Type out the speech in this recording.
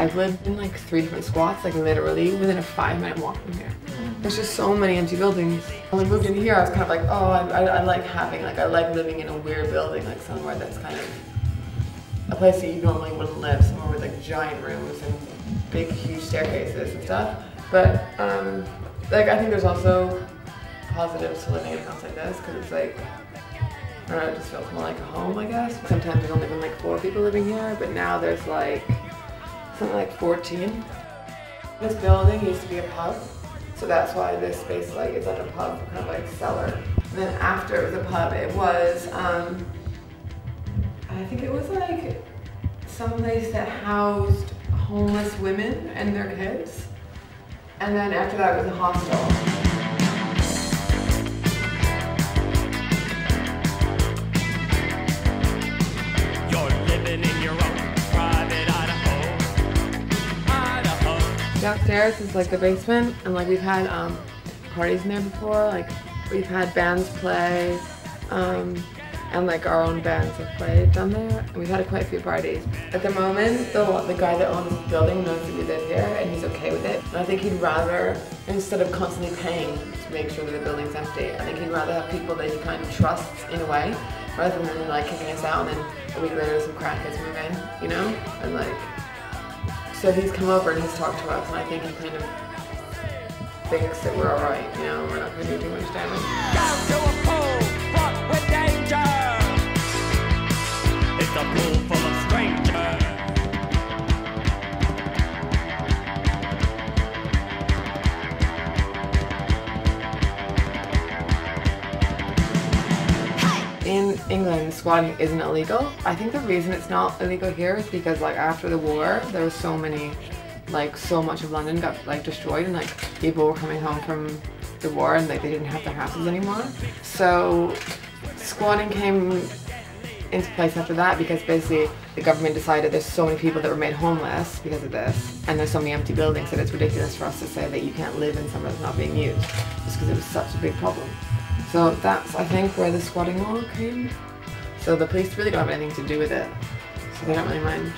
I've lived in like 3 different squats, like literally within a 5-minute walk from here. There's just so many empty buildings. When we moved in here, I was kind of like, oh, I like having, like, I like living in a weird building, like somewhere that's kind of a place that you normally wouldn't live, somewhere with like giant rooms and big, huge staircases and stuff. But like, I think there's also positives to living in a house like this, because it's like, I don't know, it just feels more like a home, I guess. Sometimes there's only been like 4 people living here, but now there's like something like 14. This building used to be a pub, so that's why this space like is like a pub, kind of like cellar. And then after it was a pub, it was I think it was like some place that housed homeless women and their kids. And then after that it was a hostel. Downstairs is like the basement, and like we've had parties in there before. Like we've had bands play, and like our own bands have played down there. And we've had quite a few parties. At the moment, the guy that owns the building knows that we live here, and he's okay with it. And I think he'd rather, instead of constantly paying to make sure that the building's empty, I think he'd rather have people that he kind of trusts in a way, rather than like kicking us out and then a week later some crackheads move in, you know? And like. So he's come over and he's talked to us, and I think he kind of thinks that we're alright, you know, we're not going to do too much damage. Down to a pool, fraught with danger. It's a pool full of strangers. In England, squatting isn't illegal. I think the reason it's not illegal here is because like after the war, there was so much of London got like destroyed, and like people were coming home from the war and like they didn't have their houses anymore. So squatting came into place after that, because basically the government decided there's so many people that were made homeless because of this, and there's so many empty buildings that it's ridiculous for us to say that you can't live in somewhere that's not being used, just because it was such a big problem. So that's, I think, where the squatting law came. So the police really don't have anything to do with it, so they don't really mind.